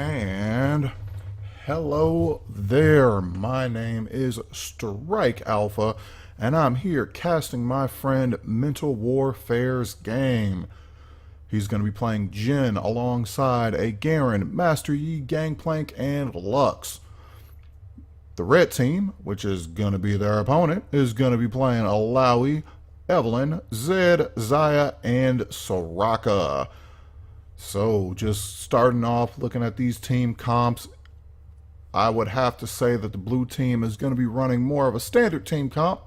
And hello there, my name is Strike Alpha, and I'm here casting my friend MentalWarfare's game. He's going to be playing Jin alongside a Garen, Master Yi, Gangplank, and Lux. The red team, which is going to be their opponent, is going to be playing Alawi, Evelyn, Zed, Zaya, and Soraka. So, just starting off looking at these team comps, I would have to say that the blue team is going to be running more of a standard team comp,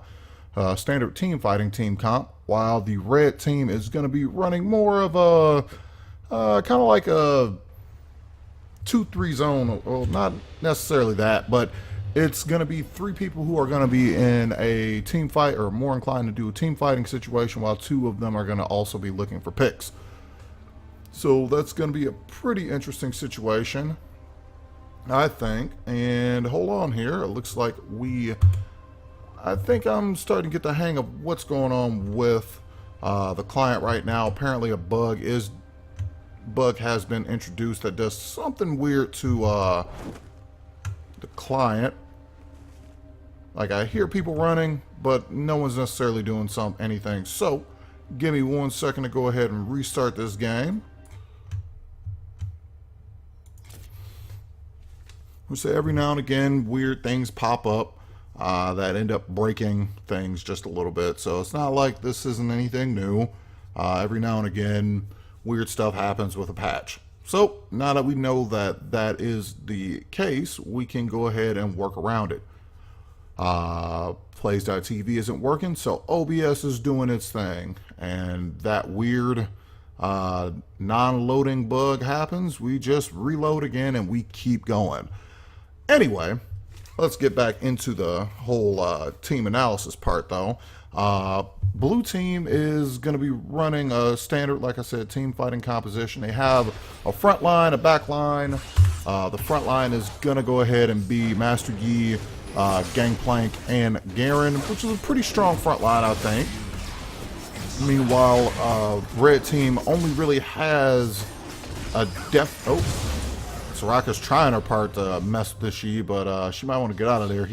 standard team fighting team comp, while the red team is going to be running more of a kind of like a 2-3 zone. Well, not necessarily that, but it's going to be 3 people who are going to be in a team fight or more inclined to do a team fighting situation, while 2 of them are going to also be looking for picks. So that's going to be a pretty interesting situation, I think. And hold on here. It looks like I think I'm starting to get the hang of what's going on with the client right now. Apparently a bug has been introduced that does something weird to the client. Like, I hear people running, but no one's necessarily doing anything. So give me 1 second to go ahead and restart this game. We say every now and again weird things pop up that end up breaking things just a little bit. So it's not like this isn't anything new. Every now and again weird stuff happens with a patch. So now that we know that that is the case, we can go ahead and work around it. Plays.tv isn't working, so OBS is doing its thing, and that weird non-loading bug happens. We just reload again and we keep going. Anyway, let's get back into the whole team analysis part, though. Blue team is going to be running a standard, like I said, team fighting composition. They have a front line, a back line. The front line is going to go ahead and be Master Yi, Gangplank, and Garen, which is a pretty strong front line, I think. Meanwhile, red team only really has a depth. Oh, Soraka's trying her part to mess with this Yi, but she might want to get out of there.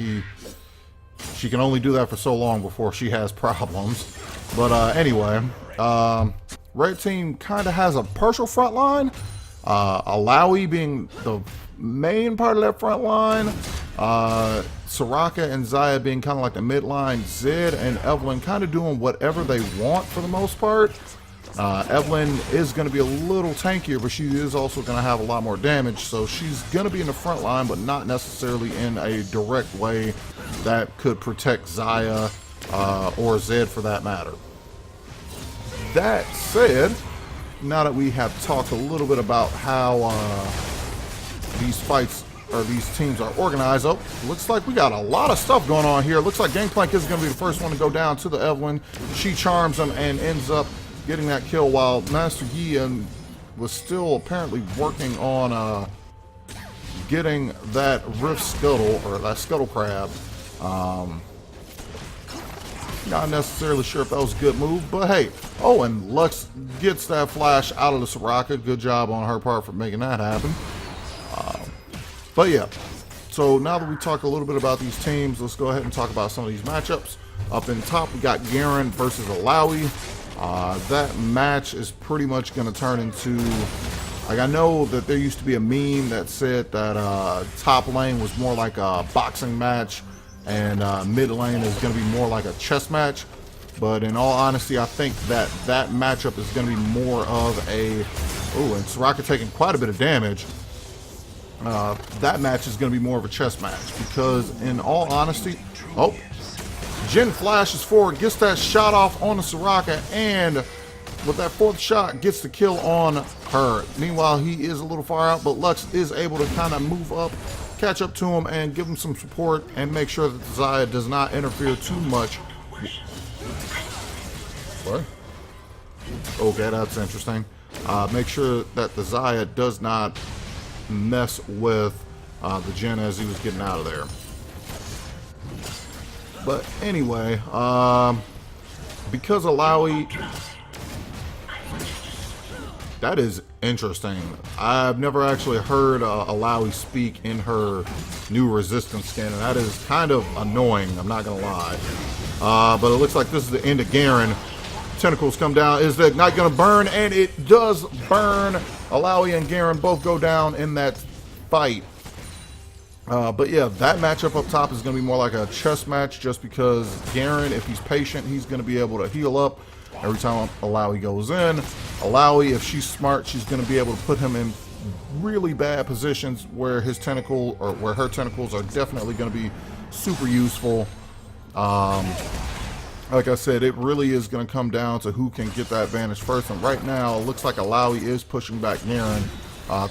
She can only do that for so long before she has problems. But anyway, red team kind of has a partial front line. Alawi being the main part of that front line. Soraka and Zaya being kind of like the midline. Zed and Evelyn kind of doing whatever they want for the most part. Evelyn is going to be a little tankier, but she is also going to have a lot more damage, so she's going to be in the front line, but not necessarily in a direct way that could protect Zaya or Zed for that matter. That said, now that we have talked a little bit about how these fights or these teams are organized, looks like we got a lot of stuff going on here. Looks like Gangplank is going to be the first one to go down to the Evelyn. She charms him and ends up getting that kill, while Master Yi was still apparently working on getting that Rift Scuttle, or that Scuttle Crab. Not necessarily sure if that was a good move, but hey. Oh, and Lux gets that flash out of the Soraka. Good job on her part for making that happen. But yeah, so now that we talked a little bit about these teams, let's go ahead and talk about some of these matchups. Up in top, we got Garen versus Alawi. That match is pretty much going to turn into, like, I know that there used to be a meme that said that top lane was more like a boxing match and mid lane is going to be more like a chess match. But in all honesty, I think that that matchup is going to be more of a, oh, and Soraka taking quite a bit of damage. That match is going to be more of a chess match, because in all honesty, oh, Jin flashes forward, gets that shot off on the Soraka, and with that 4th shot, gets the kill on her. Meanwhile, he is a little far out, but Lux is able to kind of move up, catch up to him, and give him some support, and make sure that Zaya does not interfere too much. What? Okay, that's interesting. Make sure that the Zaya does not mess with the Jin as he was getting out of there. But anyway, because Alawi That is interesting. I've never actually heard Alawi speak in her new resistance skin, and that is kind of annoying, I'm not gonna lie. But it looks like this is the end of Garen. Tentacles come down. Is the Ignite gonna burn? And it does burn. Alawi and Garen both go down in that fight. But yeah, that matchup up top is going to be more like a chess match, just because Garen, if he's patient, he's going to be able to heal up every time Alawi goes in. Alawi, if she's smart, she's going to be able to put him in really bad positions where his tentacle, or where her tentacles are definitely going to be super useful. Like I said, it really is going to come down to who can get that advantage first. And right now, it looks like Alawi is pushing back Garen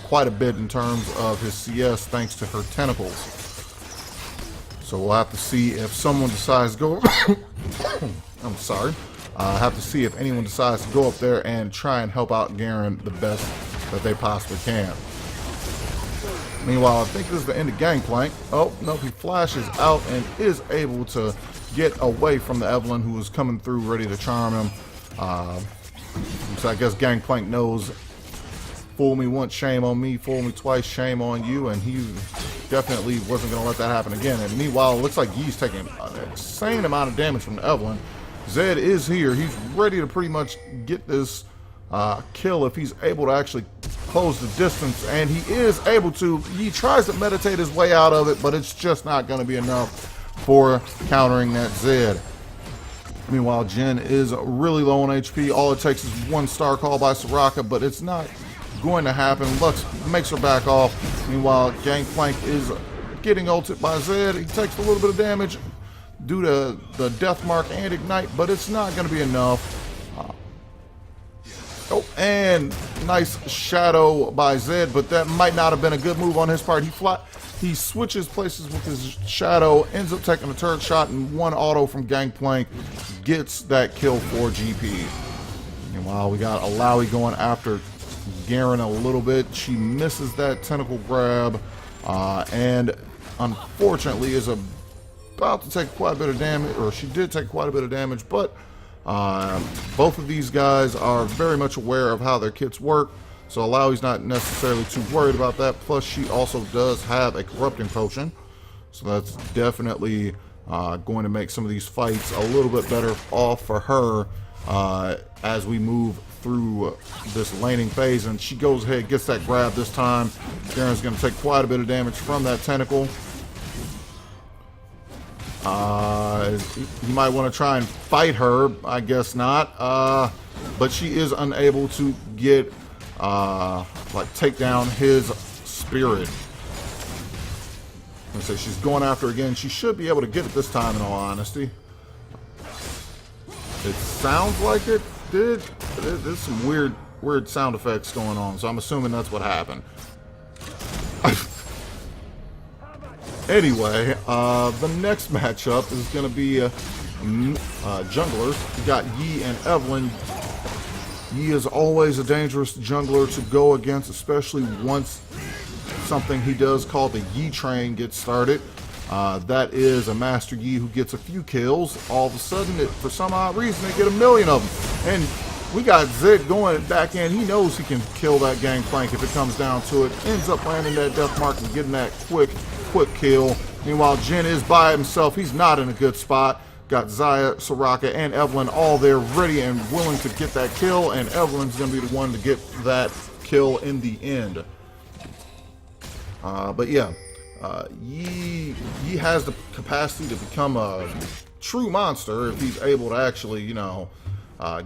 quite a bit in terms of his CS, thanks to her tentacles. So we'll have to see if someone decides to go. I'm sorry. Have to see if anyone decides to go up there and try and help out Garen the best that they possibly can. Meanwhile, I think this is the end of Gangplank. Oh, no, he flashes out and is able to get away from the Evelyn, who was coming through ready to charm him. So I guess Gangplank knows, fool me once, shame on me. Fool me twice, shame on you. And he definitely wasn't going to let that happen again. And meanwhile, it looks like Yi's taking an insane amount of damage from the Evelyn. Zed is here. He's ready to pretty much get this kill if he's able to actually close the distance. And he is able to. He tries to meditate his way out of it, but it's just not going to be enough for countering that Zed. Meanwhile, Jhin is really low on HP. All it takes is one star call by Soraka, but it's not going to happen. Lux makes her back off. Meanwhile, Gangplank is getting ulted by Zed. He takes a little bit of damage due to the Death Mark and Ignite, but it's not going to be enough. Oh, and nice shadow by Zed, but that might not have been a good move on his part. He switches places with his shadow, ends up taking a turret shot, and one auto from Gangplank gets that kill for GP. Meanwhile, we got Alawi going after Garen a little bit. She misses that tentacle grab, and unfortunately is about to take quite a bit of damage, or she did take quite a bit of damage, but both of these guys are very much aware of how their kits work, so Alawi's not necessarily too worried about that. Plus, she also does have a corrupting potion, so that's definitely going to make some of these fights a little bit better off for her as we move through this laning phase. And she goes ahead, gets that grab this time. Garen's going to take quite a bit of damage from that tentacle. You might want to try and fight her. I guess not. But she is unable to get take down his spirit. Let's say she's going after again. She should be able to get it this time, in all honesty. It sounds like it did. There's some weird sound effects going on, so I'm assuming that's what happened. Anyway, the next matchup is going to be junglers. We got Yi and Evelyn. Yi is always a dangerous jungler to go against, especially once something he does called the Yi train gets started. That is a Master Yi who gets a few kills. All of a sudden, for some odd reason, they get a million of them. And we got Zed going back in. He knows he can kill that Gangplank if it comes down to it. Ends up landing that Death Mark and getting that quick kill. Meanwhile, Jhin is by himself. He's not in a good spot. Got Xayah, Soraka, and Evelyn all there ready and willing to get that kill, and Evelyn's going to be the one to get that kill in the end. But yeah, Yi has the capacity to become a true monster if he's able to actually,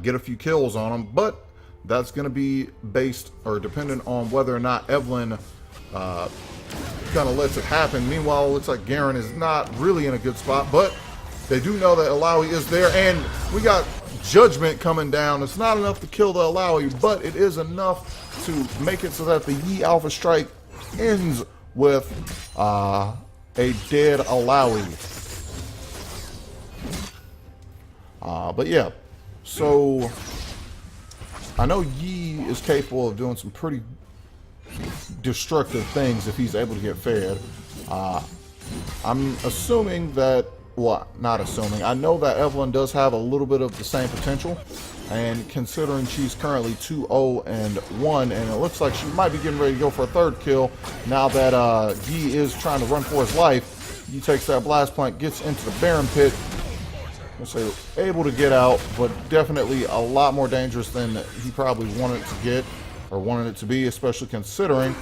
get a few kills on him, but that's going to be based or dependent on whether or not Evelyn kind of lets it happen. Meanwhile, it looks like Garen is not really in a good spot, but they do know that Alawi is there, and we got Judgment coming down. It's not enough to kill the Alawi, but it is enough to make it so that the Yi Alpha Strike ends with a dead Alawi. But yeah, so I know Yi is capable of doing some pretty destructive things if he's able to get fed. I'm assuming that well, not assuming. I know that Evelyn does have a little bit of the same potential, and considering she's currently 2-0-1, and it looks like she might be getting ready to go for a third kill now that Yi is trying to run for his life. Yi takes that blast plant, gets into the Baron pit. Let's say able to get out, but definitely a lot more dangerous than he probably wanted it to get, or wanted it to be, especially considering.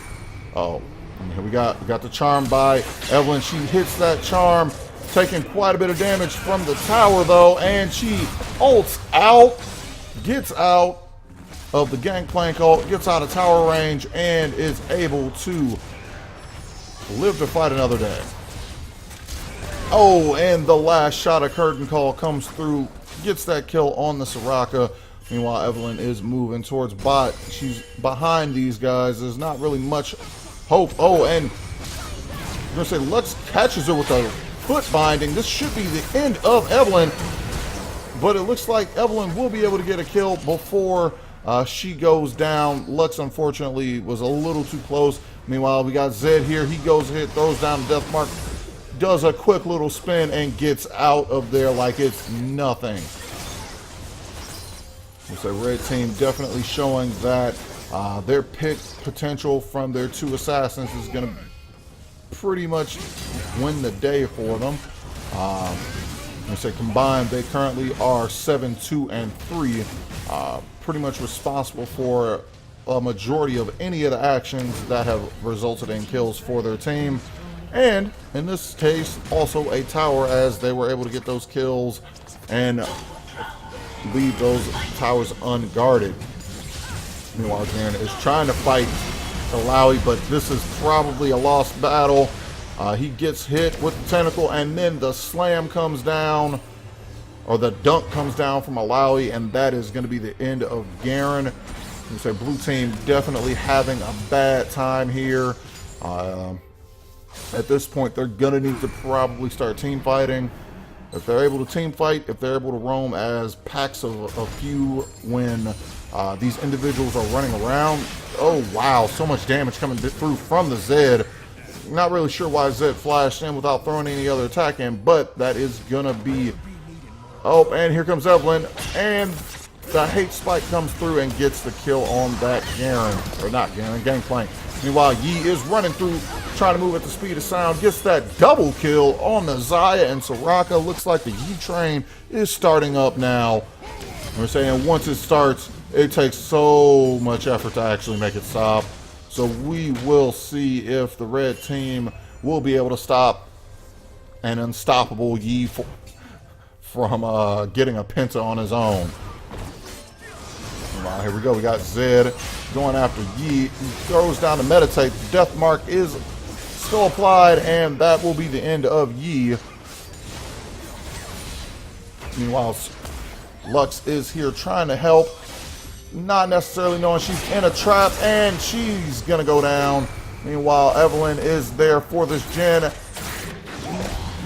Oh, and here we got the charm by Evelyn. She hits that charm, taking quite a bit of damage from the tower though, and she ults out, gets out of the gangplank ult, gets out of tower range, and is able to live to fight another day. Oh, and the last shot of curtain call comes through, gets that kill on the Soraka. Meanwhile, Evelyn is moving towards bot. She's behind these guys. There's not really much hope. Oh, and I'm going to say Lux catches her with a foot binding. This should be the end of Evelyn, but it looks like Evelyn will be able to get a kill before she goes down. Lux, unfortunately, was a little too close. Meanwhile, we got Zed here. He goes ahead, throws down the death mark, does a quick little spin, and gets out of there like it's nothing. So red team definitely showing that their pick potential from their two assassins is going to pretty much win the day for them. I say combined, they currently are 7-2-3, pretty much responsible for a majority of any of the actions that have resulted in kills for their team. And in this case, also a tower, as they were able to get those kills and leave those towers unguarded. Meanwhile, Garen is trying to fight Alawi, but this is probably a lost battle. He gets hit with the tentacle, and then the slam comes down, or the dunk comes down from Alawi, and that is going to be the end of Garen. You say blue team definitely having a bad time here. At this point, they're going to need to probably start team fighting. If they're able to team fight, if they're able to roam as packs of a few when these individuals are running around. Oh, wow. So much damage coming through from the Zed. Not really sure why Zed flashed in without throwing any other attack in, but that is going to be... Oh, and here comes Evelyn. And the hate spike comes through and gets the kill on that Garen. Or not Garen, Gangplank. Meanwhile, Yi is running through, trying to move at the speed of sound, gets that double kill on the Xayah and Soraka. Looks like the Yi train is starting up now. We're saying once it starts, it takes so much effort to actually make it stop. So we will see if the red team will be able to stop an unstoppable Yi from getting a Penta on his own. Here we go. We got Zed going after Yi. He throws down to meditate. The death mark is still applied, and that will be the end of Yi. Meanwhile, Lux is here trying to help, not necessarily knowing she's in a trap, and she's going to go down. Meanwhile, Evelyn is there for this Jhin.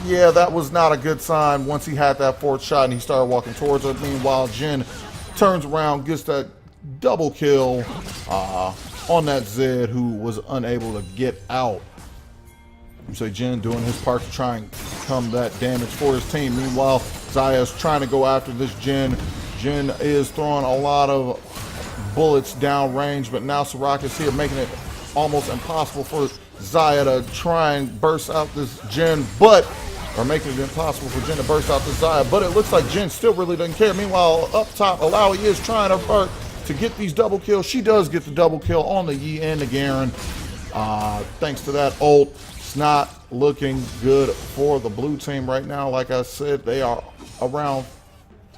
Yeah, that was not a good sign once he had that fourth shot and he started walking towards her. Meanwhile, Jhin turns around, gets that double kill on that Zed, who was unable to get out. You say Jhin doing his part to try and come that damage for his team. Meanwhile, Xayah is trying to go after this Jhin. Jhin is throwing a lot of bullets down range, but now Soraka is here, making it almost impossible for Xayah to try and burst out this Jhin, or making it impossible for Jhin to burst out this Xayah, but it looks like Jhin still really doesn't care. Meanwhile, up top, Alawi is trying to get these double kills. She does get the double kill on the Yi and the Garen. Thanks to that ult. It's not looking good for the blue team right now. Like I said, they are around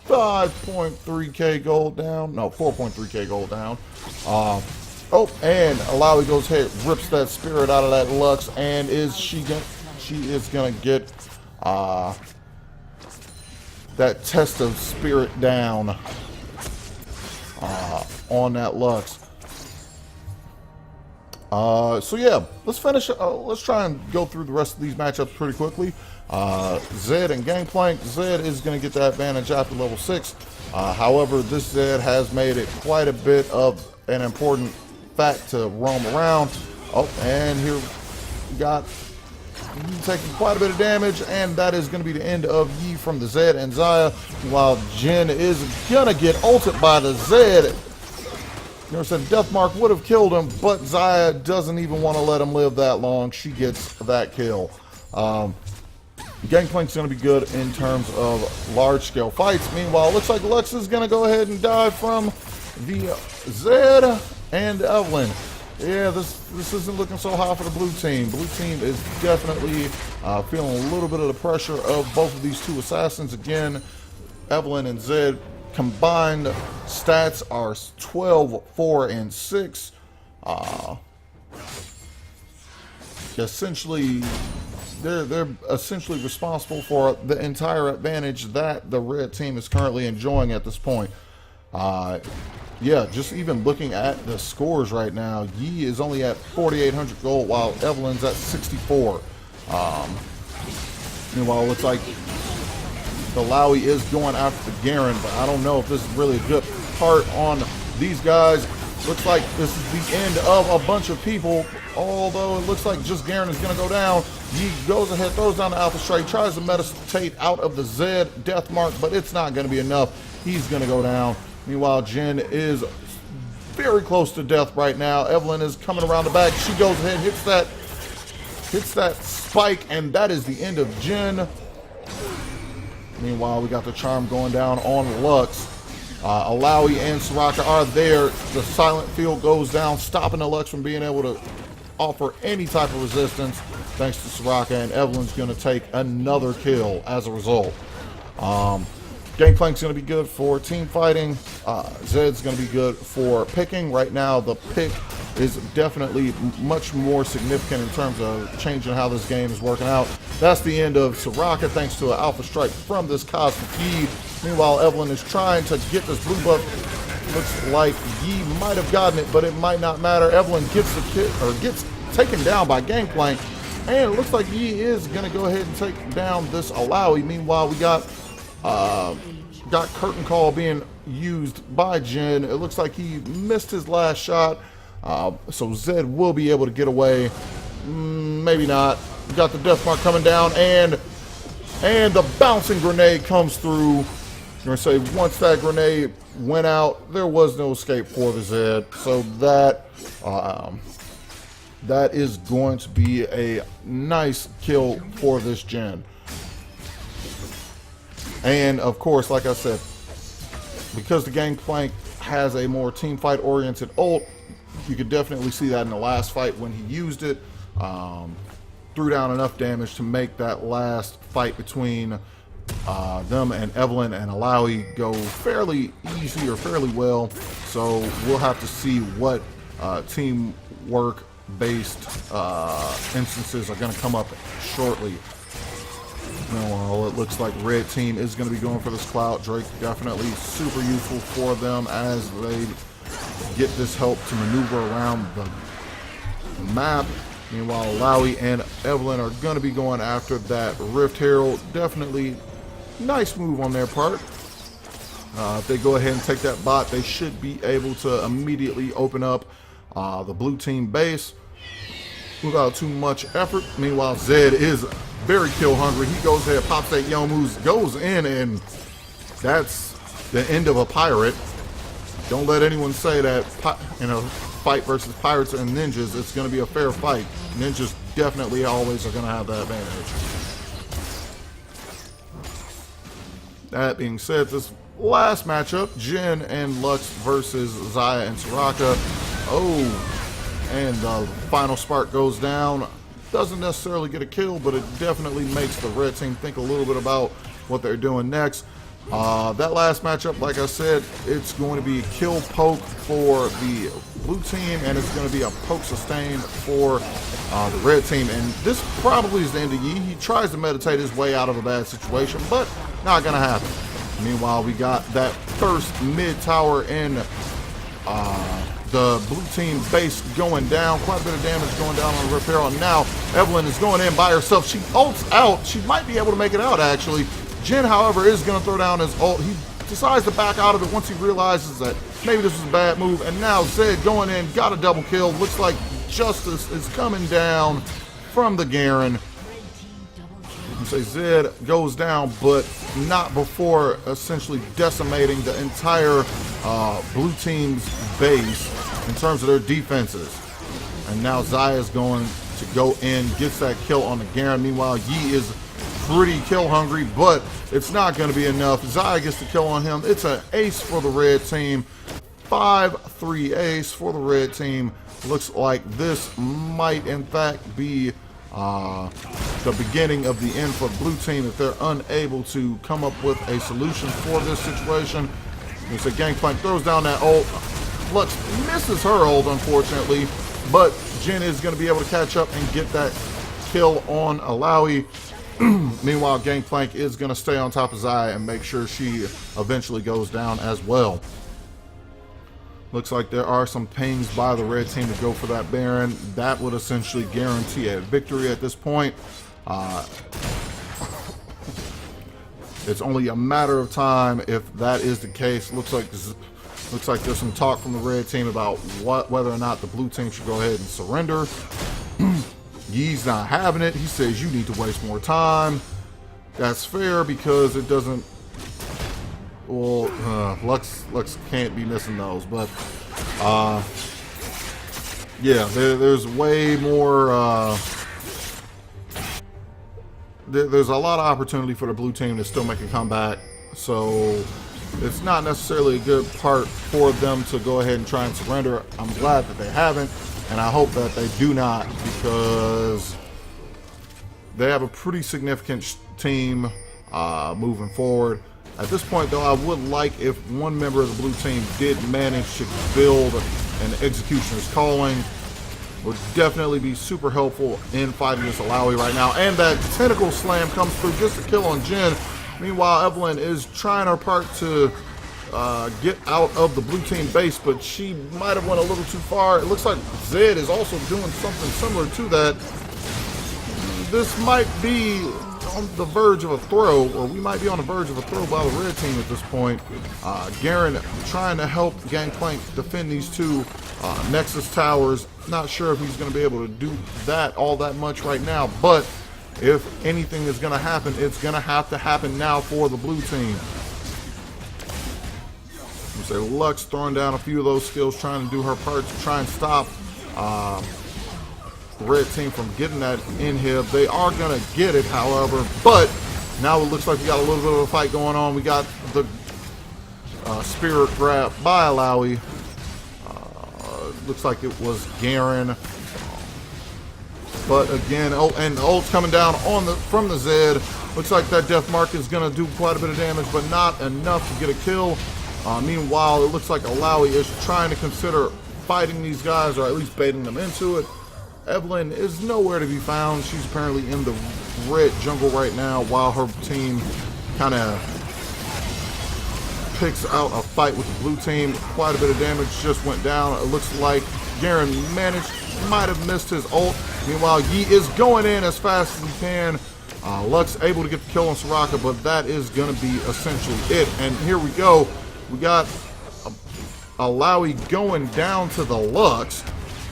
5.3k gold down. No, 4.3k gold down. Oh, and Alawi goes ahead, rips that spirit out of that Lux, and she is gonna get that test of spirit down on that Lux. So yeah, let's finish. Let's try and go through the rest of these matchups pretty quickly. Zed and Gangplank. Zed is going to get that advantage after level 6. However, this Zed has made it quite a bit of an important fact to roam around. Oh, and here we got taking quite a bit of damage, and that is going to be the end of Yi from the Zed and Xayah, while Jin is going to get ulted by the Zed. You know, said Deathmark would have killed him, but Xayah doesn't even want to let him live that long. She gets that kill. Gangplank's going to be good in terms of large-scale fights. Meanwhile, it looks like Lux is going to go ahead and die from the Zed and Evelyn. Yeah, this isn't looking so hot for the blue team. Blue team is definitely feeling a little bit of the pressure of both of these two assassins. Again, Evelyn and Zed combined stats are 12, 4, and 6. Essentially, they're essentially responsible for the entire advantage that the red team is currently enjoying at this point. Yeah, just even looking at the scores right now, Yi is only at 4,800 gold while Evelyn's at 64. Meanwhile, it looks like the Lowy is going after the Garen, but I don't know if this is really a good part on these guys. Looks like this is the end of a bunch of people, although it looks like just Garen is going to go down. Yi goes ahead, throws down the Alpha Strike, tries to meditate out of the Zed Deathmark, but it's not going to be enough. He's going to go down. Meanwhile, Jin is very close to death right now. Evelyn is coming around the back. She goes ahead, hits that spike, and that is the end of Jin. Meanwhile, we got the charm going down on Lux. Alawi and Soraka are there. The silent field goes down, stopping the Lux from being able to offer any type of resistance. Thanks to Soraka, and Evelyn's going to take another kill as a result. Gangplank's going to be good for team fighting. Zed's going to be good for picking. Right now, the pick is definitely much more significant in terms of changing how this game is working out. That's the end of Soraka, thanks to an Alpha Strike from this Cosmic Yi. Meanwhile, Evelyn is trying to get this blue buff. Looks like Yi might have gotten it, but it might not matter. Evelyn gets the kill, or gets taken down by Gangplank, and it looks like Yi is going to go ahead and take down this Alawi. Meanwhile, we got Curtain Call being used by Jin. It looks like he missed his last shot, so Zed will be able to get away. Maybe not. We got the Deathmark coming down, and the bouncing grenade comes through. I'm going to say once that grenade went out, there was no escape for the Zed. So that is going to be a nice kill for this Jin. And of course, like I said, because the Gangplank has a more team fight oriented ult, you could definitely see that in the last fight when he used it. Threw down enough damage to make that last fight between them and Evelyn and Alawi go fairly easy or fairly well. So we'll have to see what teamwork based instances are going to come up shortly. Well, it looks like red team is going to be going for this Cloud Drake. Definitely super useful for them as they get this help to maneuver around the map. Meanwhile, Alawi and Evelyn are going to be going after that Rift Herald. Definitely nice move on their part. If they go ahead and take that bot, they should be able to immediately open up the blue team base without too much effort. Meanwhile, Zed is very kill hungry. He goes ahead, pops that Yomu's, goes in, and that's the end of a pirate. Don't let anyone say that in a fight versus pirates and ninjas, it's going to be a fair fight. Ninjas definitely always are going to have that advantage. That being said, this last matchup, Jin and Lux versus Xayah and Soraka. Oh, and the final spark goes down. Doesn't necessarily get a kill, but it definitely makes the red team think a little bit about what they're doing next. That last matchup, like I said, it's going to be kill poke for the blue team, and it's going to be a poke sustain for the red team. And this probably is the end of Yi. He tries to meditate his way out of a bad situation, but not going to happen. Meanwhile, we got that first mid tower in the blue team base going down. Quite a bit of damage going down on the repair. And now Evelyn is going in by herself. She ults out. She might be able to make it out, actually. Jin, however, is going to throw down his ult. He decides to back out of it once he realizes that maybe this was a bad move. And now Zed going in, got a double kill. Looks like justice is coming down from the Garen. say Zed goes down, but not before essentially decimating the entire blue team's base in terms of their defenses. And now Zaya is going to go in, gets that kill on the Garen. Meanwhile, Yi is pretty kill hungry, but it's not going to be enough. Zaya gets the kill on him. It's an ace for the red team. 5-3 ace for the red team. Looks like this might in fact be the beginning of the end for the blue team if they're unable to come up with a solution for this situation. It's a Gangplank throws down that ult. Lux misses her ult, unfortunately, but Jin is going to be able to catch up and get that kill on Alawi. Meanwhile, Gangplank is going to stay on top of Zaya and make sure she eventually goes down as well. Looks like there are some pings by the red team to go for that Baron. That would essentially guarantee a victory at this point. It's only a matter of time if that is the case. Looks like there's some talk from the red team about whether or not the blue team should go ahead and surrender. Yi's not having it. He says you need to waste more time. That's fair because it doesn't. Well, Lux can't be missing those, but yeah, there's way more. There's a lot of opportunity for the blue team to still make a comeback, so it's not necessarily a good part for them to go ahead and try and surrender. I'm glad that they haven't, and I hope that they do not, because they have a pretty significant team moving forward. At this point, though, I would like if one member of the blue team did manage to build an Executioner's Calling. Would definitely be super helpful in fighting this Alawi right now. And that Tentacle Slam comes through just a kill on Jin. Meanwhile, Evelyn is trying her part to get out of the blue team base, but she might have went a little too far. It looks like Zed is also doing something similar to that. This might be on the verge of a throw, or we might be on the verge of a throw by the red team at this point. Garen trying to help Gangplank defend these two Nexus towers. Not sure if he's going to be able to do that all that much right now, but if anything is going to happen, it's going to have to happen now for the blue team. You say Lux throwing down a few of those skills, trying to do her part to try and stop the red team from getting that inhib. They are going to get it, however, but now it looks like we got a little bit of a fight going on. We got the spirit grab by Alawi. Looks like it was Garen. But again, oh, and the ult's coming down on from the Zed. Looks like that death mark is going to do quite a bit of damage, but not enough to get a kill. Meanwhile, it looks like Alawi is trying to consider fighting these guys, or at least baiting them into it. Evelyn is nowhere to be found. She's apparently in the red jungle right now, while her team kind of picks out a fight with the blue team. Quite a bit of damage just went down. It looks like Garen might have missed his ult. Meanwhile, Yi is going in as fast as he can. Lux able to get the kill on Soraka, but that is going to be essentially it. And here we go. We got Alawi going down to the Lux.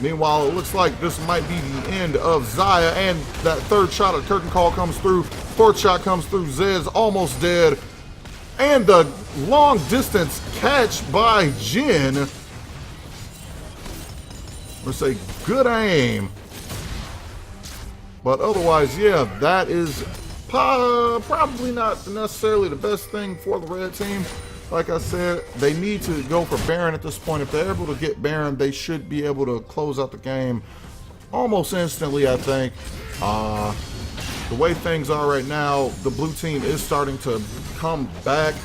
Meanwhile, it looks like this might be the end of Zaya, and that third shot of Curtain Call comes through. Fourth shot comes through. Zed's almost dead. And the long distance catch by Jin. Let's say good aim. But otherwise, yeah, that is probably not necessarily the best thing for the red team. Like I said, they need to go for Baron at this point. If they're able to get Baron, they should be able to close out the game almost instantly, I think. The way things are right now, the blue team is starting to come back.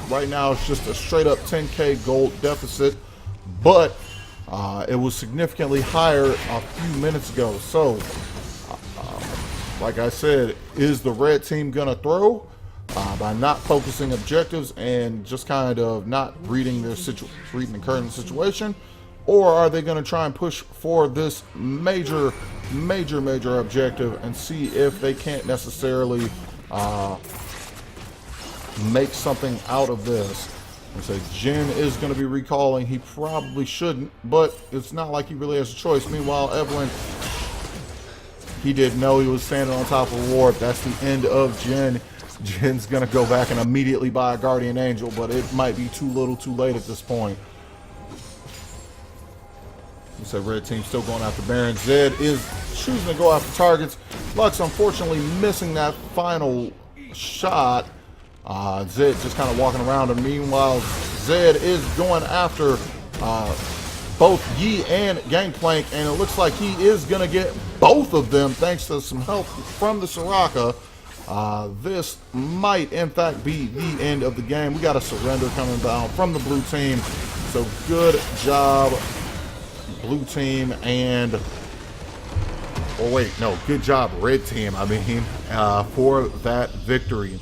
Right now, it's just a straight up 10K gold deficit, but it was significantly higher a few minutes ago. So, like I said, is the red team gonna throw by not focusing objectives and just kind of not reading the current situation, or are they going to try and push for this major objective and see if they can't necessarily make something out of this? And so Jin is going to be recalling. He probably shouldn't, but it's not like he really has a choice. Meanwhile, Evelyn He didn't know he was standing on top of a warp. That's the end of Jin. Jin's going to go back and immediately buy a Guardian Angel, but it might be too little too late at this point. You said red team still going after Baron. Zed is choosing to go after targets. Lux unfortunately missing that final shot. Zed just kind of walking around, and meanwhile Zed is going after both Yi and Gangplank, and it looks like he is going to get both of them thanks to some help from the Soraka. This might in fact be the end of the game. We got a surrender coming down from the blue team, so good job blue team. And oh wait, no, good job red team, I mean, for that victory.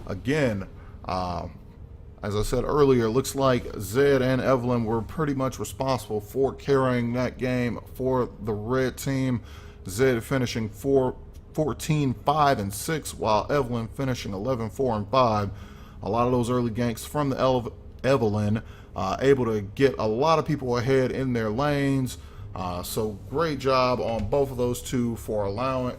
Again, as I said earlier, looks like Zed and Evelyn were pretty much responsible for carrying that game for the red team. Zed finishing 14, 5, and 6, while Evelyn finishing 11, 4, and 5. A lot of those early ganks from the Evelyn, able to get a lot of people ahead in their lanes. So great job on both of those two for allowing,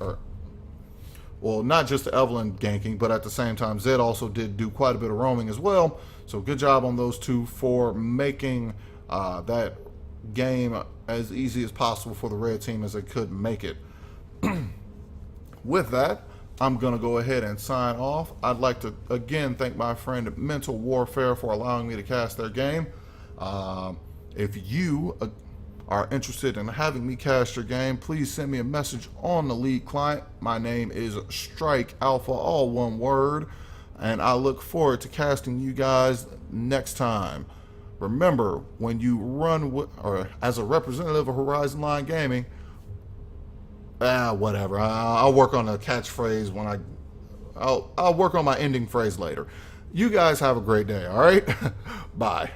well, not just the Evelyn ganking, but at the same time, Zed also did do quite a bit of roaming as well. So good job on those two for making that game as easy as possible for the red team as they could make it. With that, I'm going to go ahead and sign off. I'd like to, again, thank my friend MentalWarfare for allowing me to cast their game. If you are interested in having me cast your game, please send me a message on the lead client. My name is Strike Alpha, all one word, and I look forward to casting you guys next time. Remember, when you run or as a representative of Horizon Line Gaming, whatever. I'll work on a catchphrase when I'll work on my ending phrase later. You guys have a great day, all right? Bye.